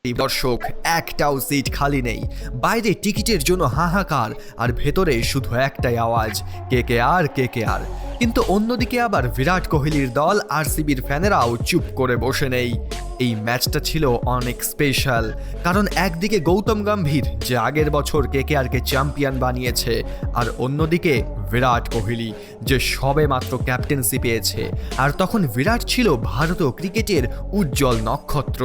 দর্শক একটাও সিট খালি নেই, বাইরে টিকিটের জন্য হাহাকার, আর ভেতরে শুধু একটাই আওয়াজ, কেকেআর। কিন্তু অন্যদিকে আবার বিরাট কোহলির দল আরসিবির ফ্যানেরাও চুপ করে বসে নেই। এই ম্যাচটা ছিল অনেক স্পেশাল, কারণ একদিকে গৌতম গম্ভীর যে আগের বছর কেকেআরকে চ্যাম্পিয়ন বানিয়েছে, আর অন্যদিকে বিরাট কোহলি যে সবে মাত্র ক্যাপ্টেন্সি পেয়েছে। আর তখন বিরাট ছিল ভারতীয় ক্রিকেটের উজ্জ্বল নক্ষত্র।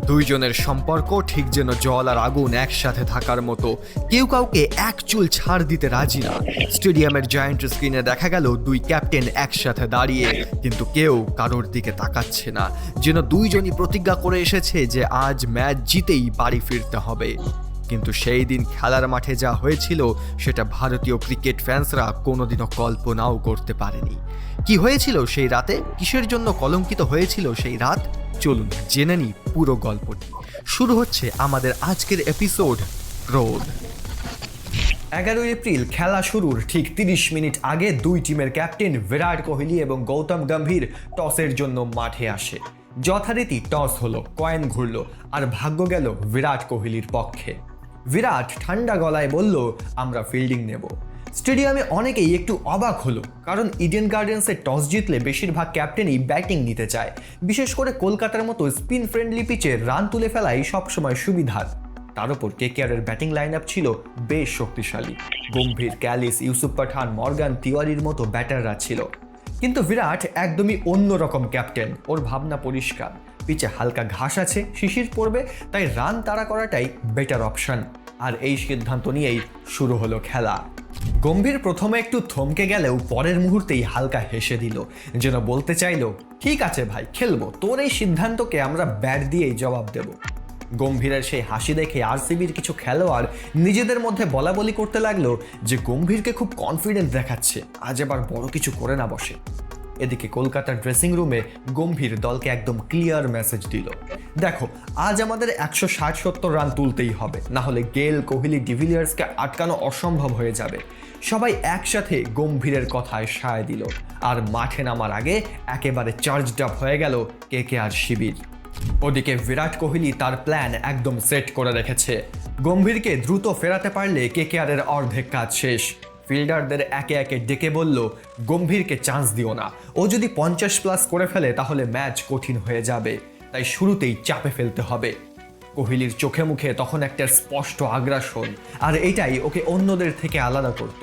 দুইজনের সম্পর্ক ঠিক যেন জল আর আগুন একসাথে থাকার মতো, কেউ কাউকে এক চুল ছাড় দিতে রাজি না। স্টেডিয়ামের জায়ান্ট স্ক্রিনে দেখা গেল দুই ক্যাপ্টেন একসাথে দাঁড়িয়ে, কিন্তু কেউ কারোর দিকে তাকাচ্ছে না, যেন দুইজনই প্রতিজ্ঞা করে এসেছে যে আজ ম্যাচ জিতেই বাড়ি ফিরতে হবে। কিন্তু সেই দিন খেলার মাঠে যা হয়েছিল সেটা ভারতীয় ক্রিকেট ফ্যান্সরা কোনোদিনও কল্পনাও করতে পারেনি। কি হয়েছিল সেই রাতে, কিসের জন্য কলঙ্কিত হয়েছিল সেই রাত, চলুন জেনে নিই পুরো গল্পটি। শুরু হচ্ছে আমাদের আজকের এপিসোড ক্রোধ। 11 এপ্রিল খেলা শুরুর ঠিক 30 মিনিট আগে দুই টিমের ক্যাপ্টেন বিরাট কোহলি এবং গৌতম গম্ভীর টসের জন্য মাঠে আসে। যথারীতি টস হলো, কয়েন ঘুরলো, আর ভাগ্য গেল বিরাট কোহলির পক্ষে। বিরাট ঠান্ডা গলায় বলল, আমরা ফিল্ডিং নেব। স্টেডিয়ামে অনেকেই একটু অবাক হলো, কারণ ইডেন গার্ডেন্সে টস জিতলে বেশিরভাগ ক্যাপ্টেনই ব্যাটিং নিতে চায়। বিশেষ করে কলকাতার মতো স্পিন ফ্রেন্ডলি পিচে রান তুলে ফেলাই সবসময় সুবিধার। তার উপর কেকেআরের ব্যাটিং লাইন আপ ছিল বেশ শক্তিশালী। গম্ভীর, ক্যালিস, ইউসুফ পাঠান, মর্গান, তিওয়ারির মতো ব্যাটাররা ছিল। কিন্তু বিরাট একদমই অন্যরকম ক্যাপ্টেন। ওর ভাবনা পরিষ্কার, পিচে হালকা ঘাস আছে, শিশির পড়বে, তাই রান তাড়া করাটাই বেটার অপশন। আর এই সিদ্ধান্ত নিয়েই শুরু হলো খেলা। গম্ভীর প্রথমে একটু থমকে গেলেও পরের মুহূর্তেই হালকা হেসে দিল, যেন বলতে চাইলো, ঠিক আছে ভাই, খেলবো, তোর এই সিদ্ধান্তকে আমরা ব্যাট দিয়েই জবাব দেব। গম্ভীরের সেই হাসি দেখে আরসিবির কিছু খেলোয়াড় নিজেদের মধ্যে বলা বলি করতে লাগলো যে গম্ভীরকে খুব কনফিডেন্ট দেখাচ্ছে, আজ এবার বড় কিছু করে না বসে। এদিকে কলকাতার ড্রেসিং রুমে গম্ভীর দলকে একদম ক্লিয়ার মেসেজ দিল, দেখো, আজ আমাদের 160-70 রান তুলতেই হবে, না হলে গেল, কোহলি, ডিভিলিয়ার্সকে আটকানো অসম্ভব হয়ে যাবে। সবাই একসাথে গম্ভীরের কথায় সায় দিল, আর মাঠে নামার আগে একেবারে চার্জড আপ হয়ে গেল কেকেআর শিবির। ওদিকে বিরাট কোহলি তার প্ল্যান একদম সেট করে রেখেছে। গম্ভীরকে দ্রুত ফেরাতে পারলে কেকেআরের অর্ধেক কাজ শেষ। ফিল্ডারদের একে একে ডেকে বলল, গম্ভীরকে চান্স দিও না, ও যদি 50+ করে ফেলে তাহলে ম্যাচ কঠিন হয়ে যাবে, তাই শুরুতেই চাপে ফেলতে হবে। কোহলির চোখে মুখে তখন একটা স্পষ্ট আগ্রাসন, আর এটাই ওকে অন্যদের থেকে আলাদা করত।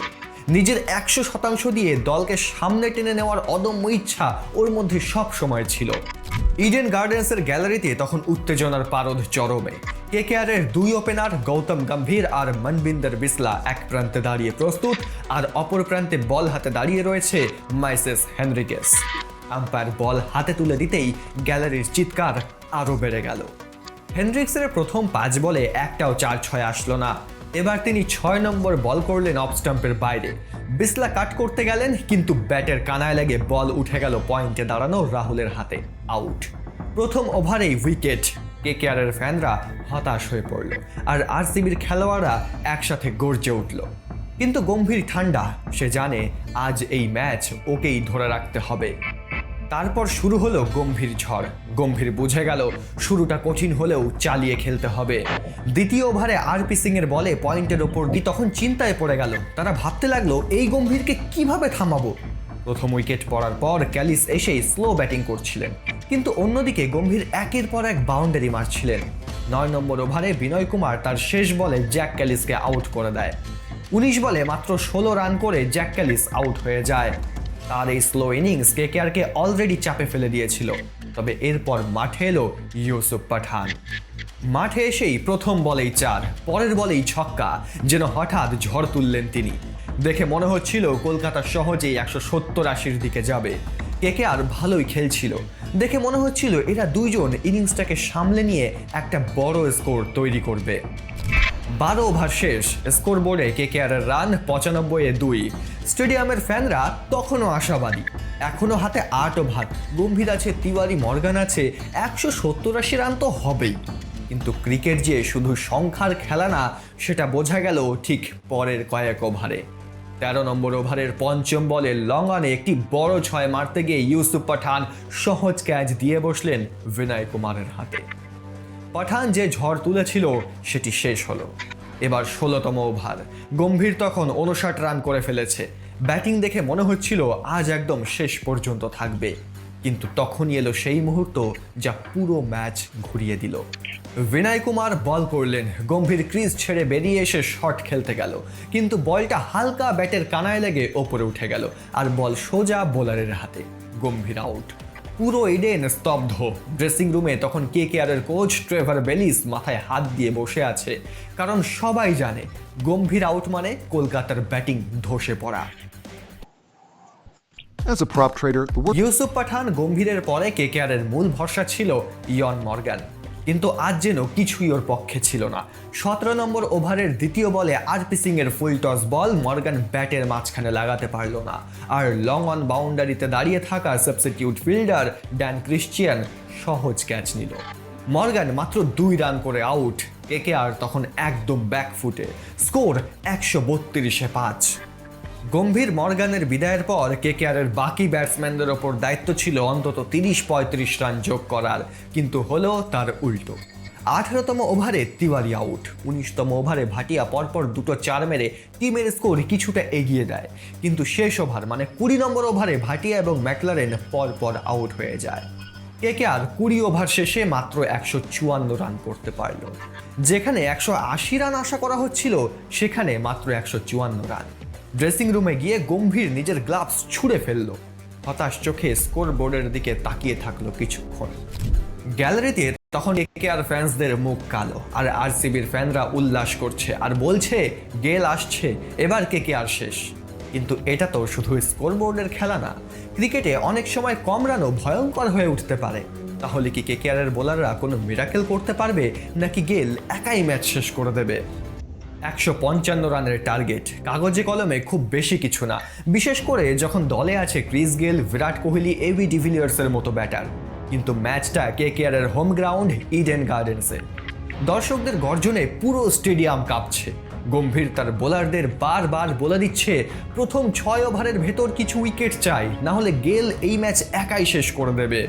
নিজের 100% দিয়ে দলকে সামনে টেনে নেওয়ার অদম্য ইচ্ছা ওর মধ্যে সব সময় ছিল। ইডেন গার্ডেন্সের গ্যালারিতে তখন উত্তেজনার পারদ চরমে। কেকেআরের দুই ওপেনার গৌতম গম্ভীর আর মনবিন্দর বিসলা এক প্রান্তে দাঁড়িয়ে প্রস্তুত, আর অপর প্রান্তে বল হাতে দাঁড়িয়ে রয়েছে মাইসেস হেনরিকেস। আম্পায়ার বল হাতে তুলে দিতেই গ্যালারির চিৎকার আরও বেড়ে গেল। হেনরিক্সের প্রথম 5 বলে একটাও 4-6 আসলো না। এবার তিনি 6 নম্বর বল করলেন অফ স্টাম্পের বাইরে। বিসলা কাট করতে গেলেন, কিন্তু ব্যাটের কানায় লেগে বল উঠে গেল পয়েন্টে দাঁড়ানো রাহুলের হাতে, আউট। প্রথম ওভারেই উইকেট। কেকেআরের ফ্যানরা হতাশ হয়ে পড়ল, আর আরসিবির খেলোয়াড়রা একসাথে গর্জে উঠল। কিন্তু গম্ভীর ঠান্ডা, সে জানে আজ এই ম্যাচ ওকেই ধরে রাখতে হবে। তারপর শুরু হলো গম্ভীর ঝড়। গম্ভীর বুঝে গেল শুরুটা কঠিন হলেও চালিয়ে খেলতে হবে। দ্বিতীয় ওভারে আরপি সিং এর বলে পয়েন্টের ওপর দিয়ে তখন চিন্তায় পড়ে গেল। তারা ভাবতে লাগলো, এই গম্ভীরকে কিভাবে থামাবো। প্রথম উইকেট পড়ার পর ক্যালিস এসেই স্লো ব্যাটিং করছিলেন, কিন্তু অন্যদিকে গম্ভীর একের পর এক বাউন্ডারি মারছিলেন। 9 নম্বর ওভারে বিনয় কুমার তার শেষ বলে জ্যাক ক্যালিসকে আউট করে দেয়। 19 বলে মাত্র 16 রান করে জ্যাক ক্যালিস আউট হয়ে যায়। তার এই স্লো ইনিংস কেকেআরকে অলরেডি চাপে ফেলে দিয়েছিল। তবে এরপর মাঠে এলো ইউসুফ পাঠান। মাঠে এসেই প্রথম বলেই 4, পরের বলেই ছক্কা, যেন হঠাৎ ঝড় তুললেন তিনি। দেখে মনে হচ্ছিল কলকাতা সহজেই 170-80 দিকে যাবে। কেকেআর ভালোই খেলছিল, দেখে মনে হচ্ছিল এরা দুইজন ইনিংসটাকে সামলে নিয়ে একটা বড় স্কোর তৈরি করবে। 12 ওভার শেষ, স্কোর বোর্ডে কেকেআরের রান 95-2। স্টেডিয়ামের ফ্যানরা তখনও আশাবাদী। এখনো হাতে 8 ওভার, গম্ভীর আছে, তিওয়ারি, মর্গান আছে, 170-80 রান তো হবেই। কিন্তু ক্রিকেট যে শুধু সংখ্যার খেলা না, সেটা বোঝা গেল ঠিক পরের কয়েক ওভারে। 13 নম্বর ওভারের পঞ্চম বলে লং অনে একটি বড় 6 মারতে গিয়ে ইউসুফ পাঠান সহজ ক্যাচ দিয়ে বসলেন বিনয় কুমারের হাতে। পাঠান যে ঝড় তুলেছিল সেটি শেষ হলো। এবার 16তম ওভার। গম্ভীর তখন 59 রান করে ফেলেছে। ব্যাটিং দেখে মনে হচ্ছিল আজ একদম শেষ পর্যন্ত থাকবে, কিন্তু তখনই এলো সেই মুহূর্ত যা পুরো ম্যাচ ঘুরিয়ে দিল। বিনয় কুমার বল করলেন। গম্ভীর ক্রিজ ছেড়ে বেরিয়ে এসে শট খেলতে গেল, কিন্তু বলটা হালকা ব্যাটের কানায় লেগে ওপরে উঠে গেল আর বল সোজা বোলারের হাতে। গম্ভীর আউট। পুরো ইডেন স্তব্ধ। ড্রেসিং রুমে তখন কেকেআরের কোচ ট্রেভার বেলিস মাথায় হাত দিয়ে বসে আছে, কারণ সবাই জানে গম্ভীর আউট মানে কলকাতার ব্যাটিং ধসে পড়া। As a prop trader, the work Yusuf পাঠান গম্ভীরের পরে কেকেআরের মূল ভরসা ছিল ইয়ন মর্গান, কিন্তু আজ যেন কিছুই ওর পক্ষে ছিল না। 17 নম্বর ওভারের দ্বিতীয় বলে আরপি সিং এর ফুল টস বল মর্গান ব্যাটের মাঝখানে লাগাতে পারল না, আর লং অন বাউন্ডারিতে দাঁড়িয়ে থাকা সাবস্টিটিউট ফিল্ডার ড্যান ক্রিশ্চিয়ান সহজ ক্যাচ নিল। মর্গান মাত্র 2 রান করে আউট। কেকেআর তখন একদম ব্যাকফুটে। স্কোর 132-5। গম্ভীর মর্গানের বিদায়ের পর কেকেআরের বাকি ব্যাটসম্যানদের ওপর দায়িত্ব ছিল অন্তত 30-35 রান যোগ করার, কিন্তু হলো তার উল্টো। 18তম ওভারে তিওয়ারি আউট। 19তম ওভারে ভাটিয়া পরপর 2 চার মেরে টিমের স্কোর কিছুটা এগিয়ে দেয়, কিন্তু শেষ ওভার মানে 20 নম্বর ওভারে ভাটিয়া এবং ম্যাকলারেন পরপর আউট হয়ে যায়। কেকেআর 20 ওভার শেষে মাত্র 154 রান করতে পারল। যেখানে 180 রান আশা করা হচ্ছিল, সেখানে মাত্র 154 রান। ড্রেসিং রুমে গিয়ে গম্ভীর নিজের গ্লাভস ছুঁড়ে ফেলল। হতাশ চোখে স্কোর বোর্ডের দিকে তাকিয়ে থাকলো কিছুক্ষণ। গ্যালারিতে তখন কেকেআর ফ্যান্সদের মুখ কালো, আর আরসিবির ফ্যানরা উল্লাস করছে আর বলছে গেল আসছে, এবার কেকেআর শেষ। কিন্তু এটা তো শুধু স্কোর বোর্ডের খেলা না। ক্রিকেটে অনেক সময় কম রানও ভয়ঙ্কর হয়ে উঠতে পারে। তাহলে কি কেকেআরের বোলাররা কোনো মিরাকেল করতে পারবে, নাকি গেল একাই ম্যাচ শেষ করে দেবে? 155 রানের টার্গেট কাগজে কলমে খুব বেশি কিছু না, বিশেষ করে যখন দলে আছে Chris Gayle, Virat Kohli, AB ডিভিলিয়ার্সের মতো ব্যাটার। কিন্তু ম্যাচটা কেকেআরের হোম গ্রাউন্ড ইডেন গার্ডেন্সে। দর্শকদের গর্জনে পুরো স্টেডিয়াম কাঁপছে। গম্ভীর তার বোলারদের বারবার বলে দিচ্ছে প্রথম 6 ওভারের ভেতর কিছু উইকেট চাই, না হলে গেল এই ম্যাচ একাই শেষ করে দেবে।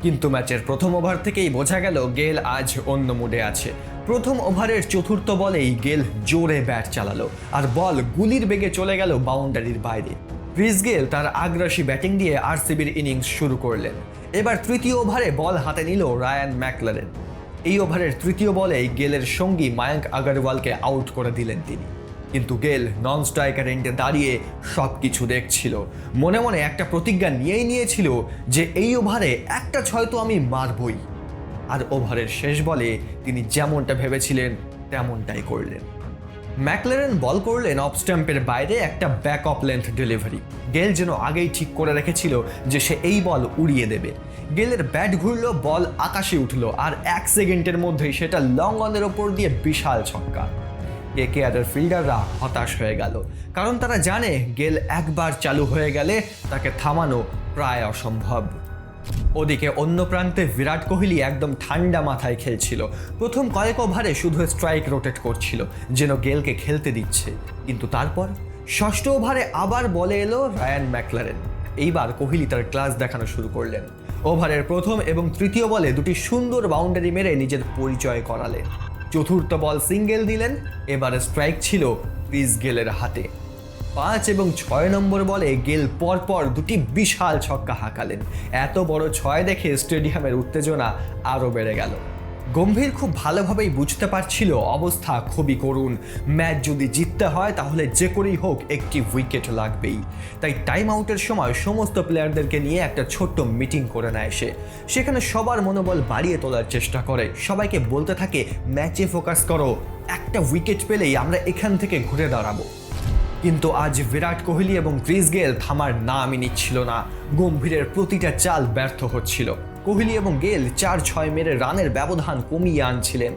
কিন্তু ম্যাচের প্রথম ওভার থেকেই বোঝা গেল গেল আজ অন্য মুডে আছে। প্রথম ওভারের চতুর্থ বলেই গেল জোরে ব্যাট চালালো, আর বল গুলির বেগে চলে গেল বাউন্ডারির বাইরে। ক্রিস গেল তার আগ্রাসী ব্যাটিং দিয়ে আরসিবির ইনিংস শুরু করলেন। এবার তৃতীয় ওভারে বল হাতে নিল রায়ান ম্যাকলারেন। এই ওভারের তৃতীয় বলেই গেলের সঙ্গী মায়াঙ্ক আগরওয়ালকে আউট করে দিলেন তিনি। কিন্তু গেল নন স্ট্রাইকার এন্ডে দাঁড়িয়ে সব কিছু দেখছিল। মনে মনে একটা প্রতিজ্ঞা নিয়েই নিয়েছিল যে এই ওভারে একটা 6 তো আমি মারবই। আর ওভারের শেষ বলে তিনি যেমনটা ভেবেছিলেন তেমনটাই করলেন। ম্যাকলারেন বল করলেন অফ স্ট্যাম্পের বাইরে একটা ব্যাক অফ লেন্থ ডেলিভারি। গেল যেন আগেই ঠিক করে রেখেছিল যে সে এই বল উড়িয়ে দেবে। গেলের ব্যাট ঘুরলো, বল আকাশে উঠলো, আর 1 সেকেন্ডের মধ্যেই সেটা লং অনের ওপর দিয়ে বিশাল ছক্কা। কেকেআরের ফিল্ডাররা হতাশ হয়ে গেল, কারণ তারা জানে গেল একবার চালু হয়ে গেলে তাকে থামানো প্রায় অসম্ভব। ওদিকে অন্য প্রান্তে বিরাট কোহলি একদম ঠান্ডা মাথায় খেলছিল। প্রথম কয়েক ওভারে শুধু স্ট্রাইক রোটেট করছিল, যেন গেলকে খেলতে দিচ্ছে। কিন্তু তারপর 6ষ্ঠ ওভারে আবার বলে এলো রায়ান ম্যাকলারেন। এইবার কোহলি তার ক্লাস দেখানো শুরু করলেন। ওভারের প্রথম এবং তৃতীয় বলে 2টি সুন্দর বাউন্ডারি মেরে নিজের পরিচয় করালেন। চতুর্থ বল সিঙ্গেল দিলেন। এবারে স্ট্রাইক ছিল ক্রিস গেলের হাতে। 5 এবং 6 নম্বর বলে গেল পরপর 2টি বিশাল ছক্কা হাঁকালেন। এত বড় 6 দেখে স্টেডিয়ামের উত্তেজনা আরও বেড়ে গেল। গম্ভীর খুব ভালোভাবেই বুঝতে পারছিল অবস্থা খুবই করুণ। ম্যাচ যদি জিততে হয় তাহলে যে করেই হোক একটি উইকেট লাগবেই। তাই টাইম আউটের সময় সমস্ত প্লেয়ারদেরকে নিয়ে একটা ছোট্ট মিটিং করে নেয় সে। সেখানে সবার মনোবল বাড়িয়ে তোলার চেষ্টা করে, সবাইকে বলতে থাকে ম্যাচে ফোকাস করো, একটা উইকেট পেলেই আমরা এখান থেকে ঘুরে দাঁড়াবো। কিন্তু আজ বিরাট কোহলি এবং ক্রিস গেল থামার নামই নিচ্ছিল না। গম্ভীরের প্রতিটা চাল ব্যর্থ হচ্ছিল। কোহলি এবং গেল 4-6 মেরে রানের ব্যবধান কমিয়ে আনছিলেন।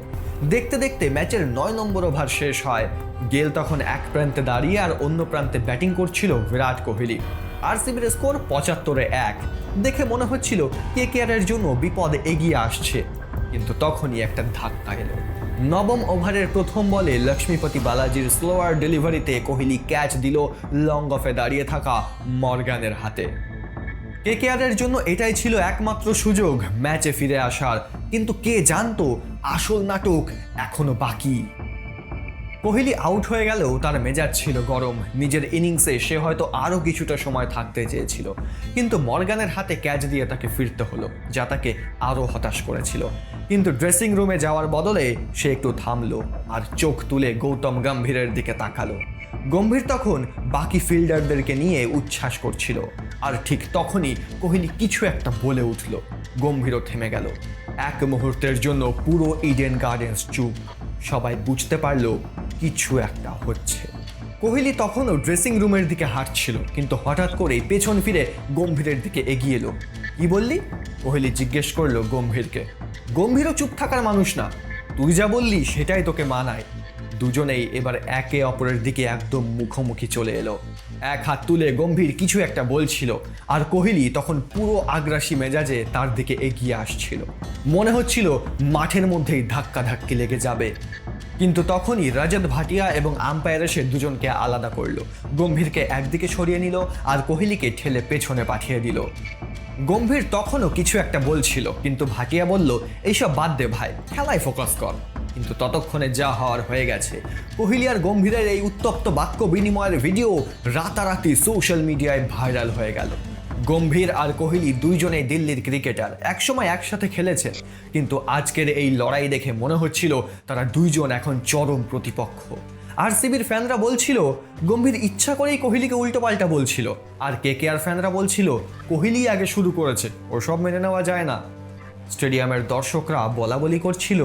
দেখতে দেখতে ম্যাচের 9 নম্বর ওভার শেষ হয়। গেল তখন এক প্রান্তে দাঁড়িয়ে আর অন্য প্রান্তে ব্যাটিং করছিল বিরাট কোহলি। আরসিবির স্কোর 75-1। দেখে মনে হচ্ছিল কেকেআরের জন্য বিপদ এগিয়ে আসছে। কিন্তু তখনই একটা ধাক্কা এলো। 9ম ওভারের প্রথম বলে লক্ষ্মীপতি বালাজির স্লোয়ার ডেলিভারিতে কোহলি ক্যাচ দিল লং অফে দাঁড়িয়ে থাকা মর্গানের হাতে। কেকেআরের জন্য এটাই ছিল একমাত্র সুযোগ ম্যাচে ফিরে আসার। কিন্তু কে জানতো আসল নাটক এখনো বাকি। কোহলি আউট হয়ে গেলেও তার মেজাজ ছিল গরম। নিজের ইনিংসে সে হয়তো আরও কিছুটা সময় থাকতে চেয়েছিল, কিন্তু মর্গানের হাতে ক্যাচ দিয়ে তাকে ফিরতে হলো, যা তাকে আরও হতাশ করেছিল। কিন্তু ড্রেসিং রুমে যাওয়ার বদলে সে একটু থামলো আর চোখ তুলে গৌতম গম্ভীরের দিকে তাকালো। গম্ভীর তখন বাকি ফিল্ডারদেরকে নিয়ে উচ্ছ্বাস করছিল, আর ঠিক তখনই কোহলি কিছু একটা বলে উঠল। গম্ভীরও থেমে গেল। এক মুহূর্তের জন্য পুরো ইডেন গার্ডেন্স চুপ। সবাই বুঝতে পারলো কিছু একটা হচ্ছে। কোহলি তখনও ড্রেসিং রুমের দিকে হাঁটছিল, কিন্তু হঠাৎ করেই পেছন ফিরে গম্ভীরের দিকে এগিয়ে এলো। কি বললি? কোহলি জিজ্ঞেস করলো গম্ভীরকে। গম্ভীরও চুপ থাকার মানুষ না। তুই যা বললি সেটাই তোকে মানায়। দুজনেই এবার একে অপরের দিকে একদম মুখোমুখি চলে এলো। এক হাত তুলে গম্ভীর কিছু একটা বলছিল, আর কোহলি তখন পুরো আগ্রাসী মেজাজে তার দিকে এগিয়ে আসছিল। মনে হচ্ছিল মাঠের মধ্যেই ধাক্কাধাক্কি লেগে যাবে। কিন্তু তখনই রজত ভাটিয়া এবং আম্পায়ার এসে দুজনকে আলাদা করলো। গম্ভীরকে একদিকে সরিয়ে নিল আর কোহলিকে ঠেলে পেছনে পাঠিয়ে দিল। গম্ভীর তখনও কিছু একটা বলছিল, কিন্তু ভাটিয়া বলল, এইসব বাদ দে ভাই, খেলায় ফোকাস কর। কিন্তু ততক্ষণে যা হওয়ার হয়ে গেছে। কোহলি আর গম্ভীরের এই উত্তপ্ত বাক্য বিনিময়ের ভিডিও রাতারাতি সোশ্যাল মিডিয়ায় ভাইরাল হয়ে গেল। গম্ভীর আর কোহলি দুইজনেই দিল্লির ক্রিকেটার, একসময় একসাথে খেলেছেন, কিন্তু আজকের এই লড়াই দেখে মনে হচ্ছিল তারা দুইজন এখন চরম প্রতিপক্ষ। আরসিবির ফ্যানরা বলছিল গম্ভীর ইচ্ছা করেই কোহলিকে উল্টোপাল্টা বলছিল, আর কেকেআর ফ্যানরা বলছিল কোহলি আগে শুরু করেছে, ওসব মেনে নেওয়া যায় না। স্টেডিয়ামের দর্শকরা বলা বলি করছিল,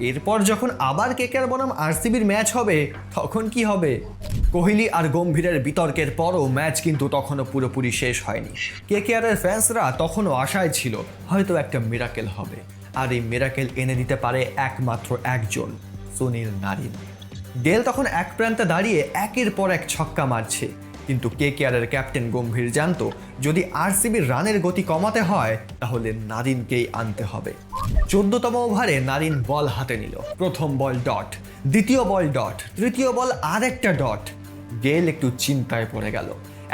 এরপর যখন আবার কেকেআর বনাম আরসিবির ম্যাচ হবে তখন কি হবে? কোহলি আর গম্ভীরের বিতর্কের পরও ম্যাচ কিন্তু তখনও পুরোপুরি শেষ হয়নি। কেকেআরের ফ্যান্সরা তখনও আশায় ছিল হয়তো একটা মিরাকেল হবে, আর এই মিরাকেল এনে দিতে পারে একমাত্র একজন, সুনীল নারিন। গেল তখন এক প্রান্তে দাঁড়িয়ে একের পর এক ছক্কা মারছে, কিন্তু কেকেআরের ক্যাপ্টেন গম্ভীর জানতো যদি আরসিবির রানের গতি কমাতে হয় তাহলে নারিনকেই আনতে হবে। 14তম ওভারে নারিন বল হাতে নিল। প্রথম বল ডট, দ্বিতীয় বল ডট, তৃতীয় বল আরেকটা ডট। গেল একটু চিন্তায় পড়ে গেল।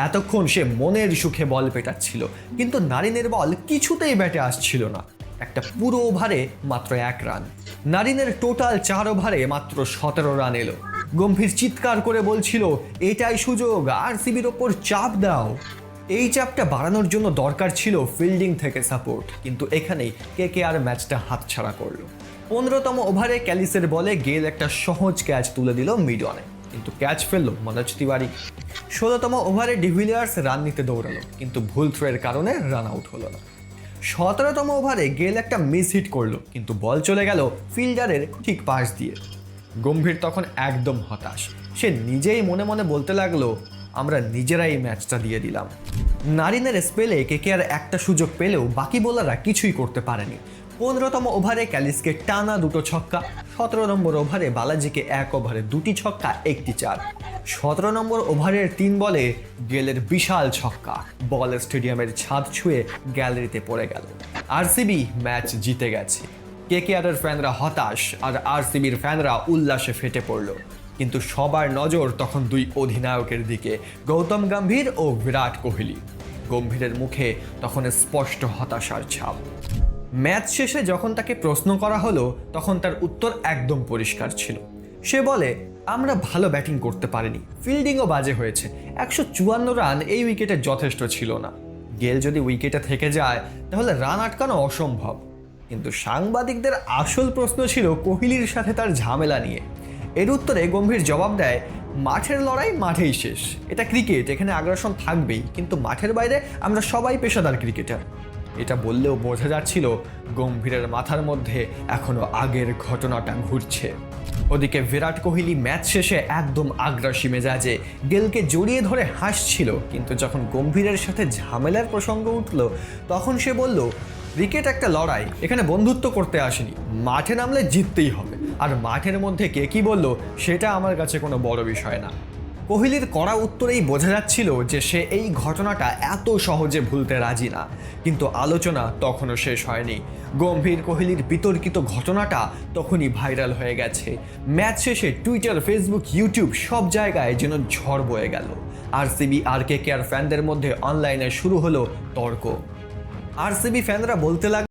এতক্ষণ সে মনের সুখে বল পেটাচ্ছিল, কিন্তু নারিনের বল কিছুতেই ব্যাটে আসছিল না। একটা পুরো ওভারে মাত্র 1 রান। নারিনের টোটাল 4 ওভারে মাত্র 17 রান এলো। গম্ভীর চিৎকার করে বলছিল, এটাই সুযোগ, আরসিবির ওপর চাপ দাও। এই চাপটা বাড়ানোর জন্য দরকার ছিল ফিল্ডিং থেকে সাপোর্ট, কিন্তু এখানেই কেকেআর ম্যাচটা হাতছাড়া করলো। 15তম ওভারে ক্যালিসের বলে গেল একটা সহজ ক্যাচ তুলে দিল মিড অনে, কিন্তু ক্যাচ ফেললো মনোজ তিওয়ারি। 16তম ওভারে ডিভিলিয়ার্স রান নিতে দৌড়ালো, কিন্তু ভুল থ্রোয়ের কারণে রান আউট হলো না। 17তম ওভারে গেল একটা মিস হিট করলো, কিন্তু বল চলে গেল ফিল্ডারের ঠিক পাশ দিয়ে। গম্ভীর তখন একদম হতাশ। সে নিজেই মনে মনে বলতে লাগলো, আমরা নিজেরাই ম্যাচটা দিয়ে দিলাম। নারিনের স্পেলে কেকেআর একটা সুযোগ পেলেও বাকি বোলাররা কিছুই করতে পারেনি। 15তম ওভারে ক্যালিসকে টানা 2 ছক্কা, 17 নম্বর ওভারে বালাজিকে 1 ওভারে 2 ছক্কা 1 চার, 17 নম্বর ওভারের 3 বলে গেলের বিশাল ছক্কা, বল স্টেডিয়ামের ছাদ ছুঁয়ে গ্যালারিতে পড়ে গেল। আরসিবি ম্যাচ জিতে গেছে। কেকেআরের ফ্যানরা হতাশ আর আরসিবির ফ্যানরা উল্লাসে ফেটে পড়ল, কিন্তু সবার নজর তখন 2 অধিনায়কের দিকে, গৌতম গম্ভীর ও বিরাট কোহলি। গম্ভীরের মুখে তখন স্পষ্ট হতাশার ছাপ। ম্যাচ শেষে যখন তাকে প্রশ্ন করা হলো তখন তার উত্তর একদম পরিষ্কার ছিল। সে বলে, আমরা ভালো ব্যাটিং করতে পারিনি, ফিল্ডিংও বাজে হয়েছে, 154 রান এই উইকেটে যথেষ্ট ছিল না। গেল যদি উইকেটে থেকে যায় তাহলে রান আটকানো অসম্ভব। কিন্তু সাংবাদিকদের আসল প্রশ্ন ছিল কোহলির সাথে তার ঝামেলা নিয়ে। এর উত্তরে গম্ভীর জবাব দেয়, মাঠের লড়াই মাঠেই শেষ, এটা ক্রিকেট, এখানে আগ্রাসন থাকবেই, কিন্তু মাঠের বাইরে আমরা সবাই পেশাদার ক্রিকেটার। এটা বললেও বোঝা যাচ্ছিল গম্ভীরের মাথার মধ্যে এখনো আগের ঘটনাটা ঘুরছে। ওদিকে বিরাট কোহলি ম্যাচ শেষে একদম আগ্রাসী মেজাজে গেলকে জড়িয়ে ধরে হাসছিল, কিন্তু যখন গম্ভীরের সাথে ঝামেলার প্রসঙ্গ উঠল তখন সে বলল, ক্রিকেট একটা লড়াই, এখানে বন্ধুত্ব করতে আসেনি, মাঠে নামলে জিততেই হবে, আর মাঠের মধ্যে কে কি বলল সেটা আমার কাছে কোনো বড় বিষয় না। কোহলির কড়া উত্তরেই বোঝা যাচ্ছিল যে সে এই ঘটনাটা এত সহজে ভুলতে রাজি না, কিন্তু আলোচনা তখনও শেষ হয়নি। গম্ভীর কোহলির বিতর্কিত ঘটনাটা তখনই ভাইরাল হয়ে গেছে। ম্যাচ শেষে টুইটার, ফেসবুক, ইউটিউব সব জায়গায় যেন ঝড় বয়ে গেল। আরসিবি আর কেকেআর ফ্যানদের মধ্যে অনলাইনে শুরু হলো তর্ক। আরসিবি ফ্যানরা বলতে লাগলো,